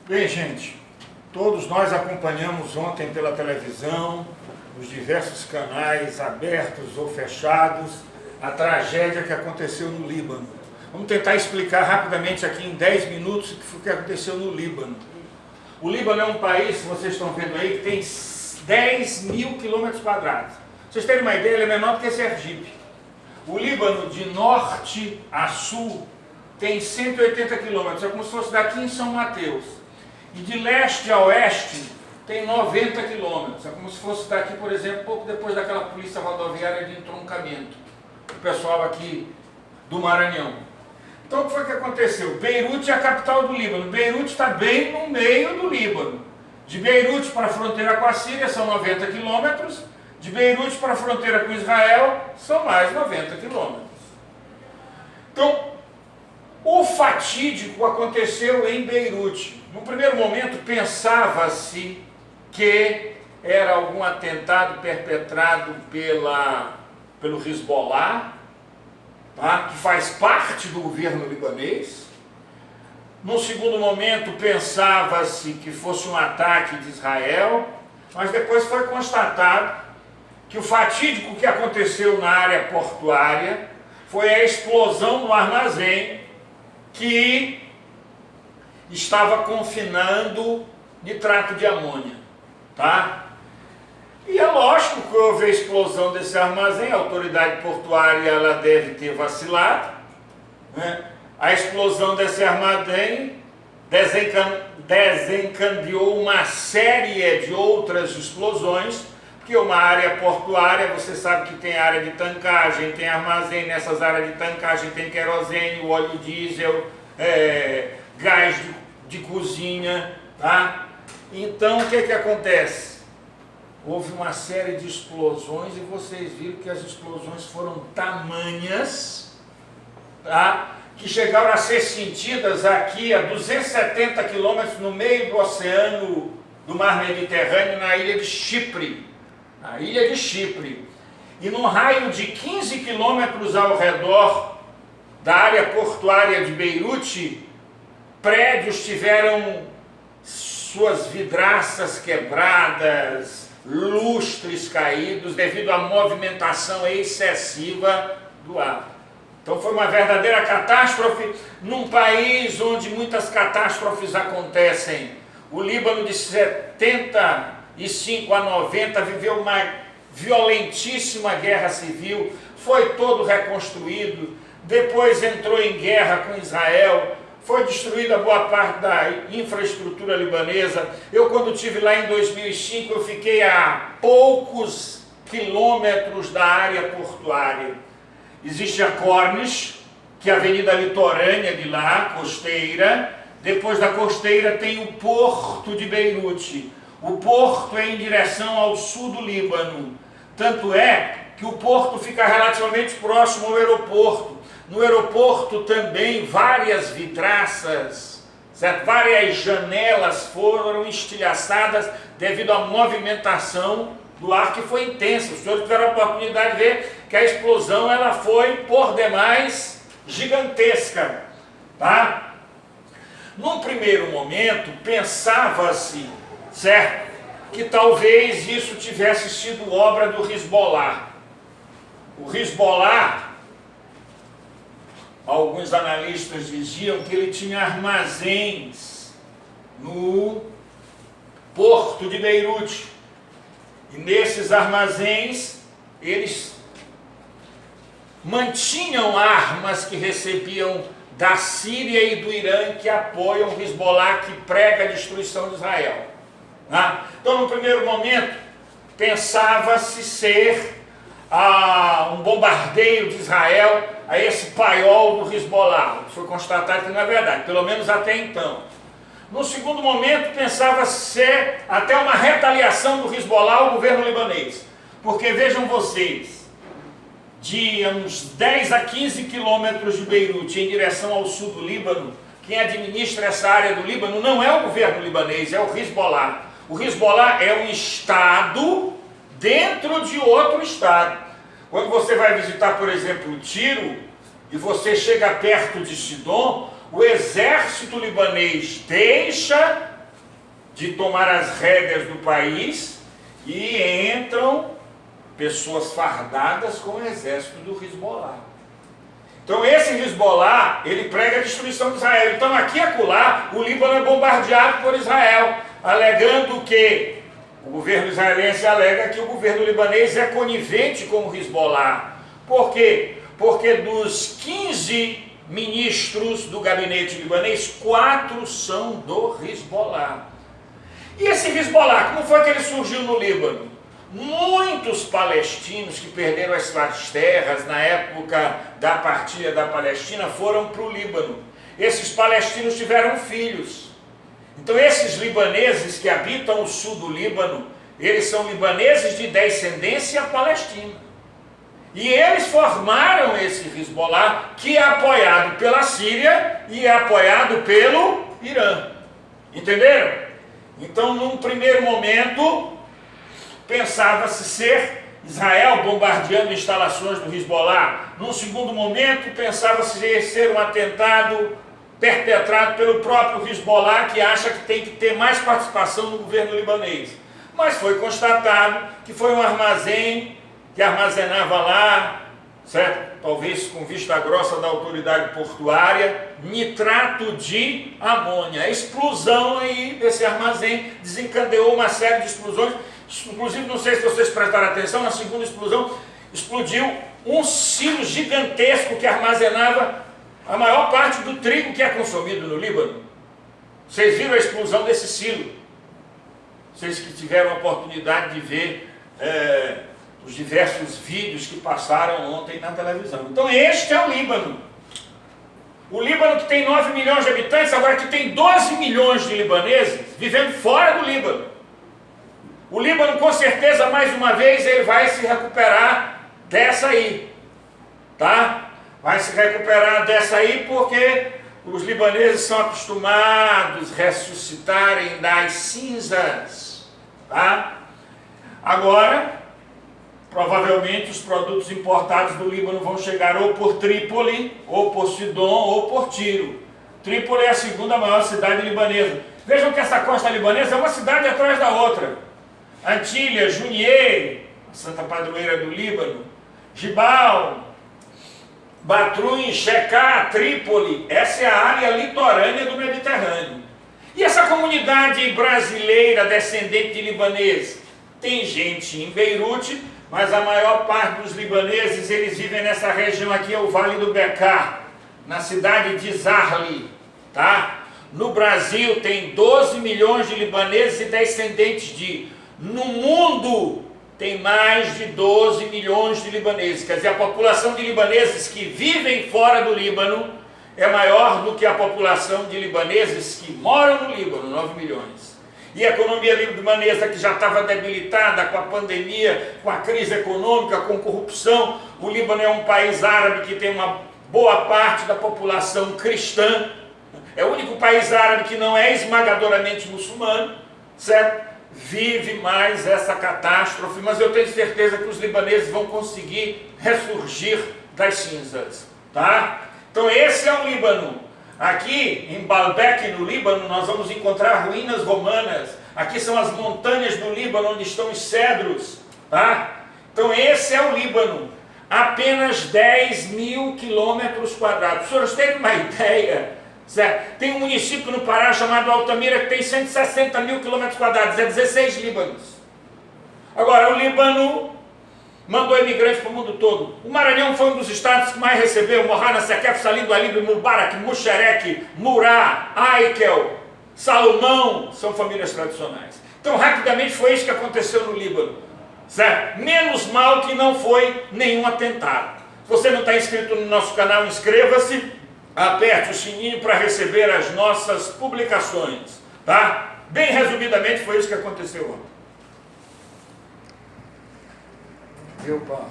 Bem, gente, todos nós acompanhamos ontem pela televisão, nos diversos canais abertos ou fechados, a tragédia que aconteceu no Líbano. Vamos tentar explicar rapidamente aqui em 10 minutos o que aconteceu no Líbano. O Líbano é um país, vocês estão vendo aí, que tem 10 mil quilômetros quadrados. Pra vocês terem uma ideia, ele é menor do que Sergipe. O Líbano, de norte a sul, tem 180 quilômetros, é como se fosse daqui em São Mateus. E de leste a oeste, tem 90 quilômetros, é como se fosse daqui, por exemplo, pouco depois daquela polícia rodoviária de entroncamento. O pessoal aqui do Maranhão. Então, o que foi que aconteceu? Beirute é a capital do Líbano. Beirute está bem no meio do Líbano. De Beirute para a fronteira com a Síria são 90 quilômetros. De Beirute para a fronteira com Israel são mais 90 quilômetros. Então, o fatídico aconteceu em Beirute. No primeiro momento, pensava-se que era algum atentado perpetrado pelo Hezbollah, tá? Que faz parte do governo libanês. No segundo momento, pensava-se que fosse um ataque de Israel, mas depois foi constatado que o fatídico que aconteceu na área portuária foi a explosão no armazém que estava confinando nitrato de amônia, tá? E é lógico que houve a explosão desse armazém, a autoridade portuária ela deve ter vacilado, né? A explosão desse armazém desencadeou uma série de outras explosões, porque uma área portuária, você sabe que tem área de tancagem, tem armazém, nessas áreas de tancagem tem querosene, óleo diesel, gás de cozinha, tá? Então, o que acontece? Houve uma série de explosões e vocês viram que as explosões foram tamanhas, tá? Que chegaram a ser sentidas aqui a 270 quilômetros no meio do oceano do mar Mediterrâneo, na ilha de Chipre. Na ilha de Chipre. E num raio de 15 quilômetros ao redor da área portuária de Beirute, prédios tiveram suas vidraças quebradas, lustres caídos devido à movimentação excessiva do ar. Então foi uma verdadeira catástrofe num país onde muitas catástrofes acontecem. O Líbano de 75 a 90 viveu uma violentíssima guerra civil, foi todo reconstruído, depois entrou em guerra com Israel, foi destruída boa parte da infraestrutura libanesa. Eu, quando estive lá em 2005, eu fiquei a poucos quilômetros da área portuária. Existe a Corniche, que é a avenida litorânea de lá, costeira. Depois da costeira tem o porto de Beirute. O porto é em direção ao sul do Líbano. Tanto é que o porto fica relativamente próximo ao aeroporto. No aeroporto também várias vidraças, certo? Várias janelas foram estilhaçadas devido à movimentação do ar que foi intensa. Os senhores tiveram a oportunidade de ver que a explosão ela foi por demais gigantesca, tá? Num primeiro momento pensava-se, certo, que talvez isso tivesse sido obra do Hezbollah. O Hezbollah, alguns analistas diziam que ele tinha armazéns no porto de Beirute. E nesses armazéns, eles mantinham armas que recebiam da Síria e do Irã, que apoiam o Hezbollah, que prega a destruição de Israel. Né? Então, no primeiro momento, pensava-se ser um bombardeio de Israel a esse paiol do Hezbollah. Foi constatado que não é verdade, pelo menos até então. No segundo momento, pensava-se ser até uma retaliação do Hezbollah ao governo libanês. Porque vejam vocês, de uns 10 a 15 quilômetros de Beirute em direção ao sul do Líbano, quem administra essa área do Líbano não é o governo libanês, é o Hezbollah. O Hezbollah é um estado dentro de outro estado. Quando você vai visitar, por exemplo, Tiro, e você chega perto de Sidom, o exército libanês deixa de tomar as rédeas do país e entram pessoas fardadas com o exército do Hezbollah. Então esse Hezbollah, ele prega a destruição de Israel. Então aqui e acolá, o Líbano é bombardeado por Israel, alegando que o governo israelense alega que o governo libanês é conivente com o Hezbollah. Por quê? Porque dos 15 ministros do gabinete libanês, 4 são do Hezbollah. E esse Hezbollah, como foi que ele surgiu no Líbano? Muitos palestinos que perderam as suas terras na época da partilha da Palestina foram para o Líbano. Esses palestinos tiveram filhos. Então esses libaneses que habitam o sul do Líbano, eles são libaneses de descendência palestina. E eles formaram esse Hezbollah, que é apoiado pela Síria e é apoiado pelo Irã. Entenderam? Então, num primeiro momento, pensava-se ser Israel bombardeando instalações do Hezbollah. Num segundo momento, pensava-se ser um atentado perpetrado pelo próprio Hezbollah, que acha que tem que ter mais participação no governo libanês. Mas foi constatado que foi um armazém que armazenava lá, certo? Talvez com vista grossa da autoridade portuária, nitrato de amônia. A explosão aí desse armazém desencadeou uma série de explosões. Inclusive, não sei se vocês prestaram atenção, na segunda explosão explodiu um silo gigantesco que armazenava a maior parte do trigo que é consumido no Líbano. Vocês viram a explosão desse silo? Vocês que tiveram a oportunidade de ver os diversos vídeos que passaram ontem na televisão. Então este é o Líbano. O Líbano que tem 9 milhões de habitantes, agora que tem 12 milhões de libaneses vivendo fora do Líbano. O Líbano, com certeza, mais uma vez, ele vai se recuperar dessa aí. Tá? Vai se recuperar dessa aí porque os libaneses são acostumados a ressuscitarem das cinzas. Tá? Agora, provavelmente os produtos importados do Líbano vão chegar ou por Trípoli, ou por Sidom, ou por Tiro. Trípoli é a segunda maior cidade libanesa. Vejam que essa costa libanesa é uma cidade atrás da outra. Antilha, Junier, a Santa Padroeira do Líbano, Gibal, Batrun, Sheká, Trípoli, essa é a área litorânea do Mediterrâneo. E essa comunidade brasileira descendente de libaneses? Tem gente em Beirute, mas a maior parte dos libaneses, eles vivem nessa região aqui, é o Vale do Bekaa, na cidade de Zarli, tá? No Brasil tem 12 milhões de libaneses e descendentes de... No mundo tem mais de 12 milhões de libaneses, quer dizer, a população de libaneses que vivem fora do Líbano é maior do que a população de libaneses que moram no Líbano, 9 milhões. E a economia libanesa, que já estava debilitada com a pandemia, com a crise econômica, com corrupção, o Líbano é um país árabe que tem uma boa parte da população cristã, é o único país árabe que não é esmagadoramente muçulmano, certo? Vive mais essa catástrofe, mas eu tenho certeza que os libaneses vão conseguir ressurgir das cinzas, tá? Então esse é o Líbano. Aqui em Baalbek, no Líbano, nós vamos encontrar ruínas romanas. Aqui são as montanhas do Líbano, onde estão os cedros, tá? Então esse é o Líbano. Apenas 10 mil quilômetros quadrados. Os senhores têm uma ideia? Certo? Tem um município no Pará chamado Altamira que tem 160 mil quilômetros quadrados, é 16 Líbanos. Agora, o Líbano mandou imigrantes para o mundo todo. O Maranhão foi um dos estados que mais recebeu. Mohana, Sekef, Salim do Alib, Mubarak, Musharek, Murá, Aikel, Salomão, são famílias tradicionais. Então, rapidamente foi isso que aconteceu no Líbano. Certo? Menos mal que não foi nenhum atentado. Se você não está inscrito no nosso canal, inscreva-se. Aperte o sininho para receber as nossas publicações, tá? Bem resumidamente foi isso que aconteceu ontem. Viu, Paulo?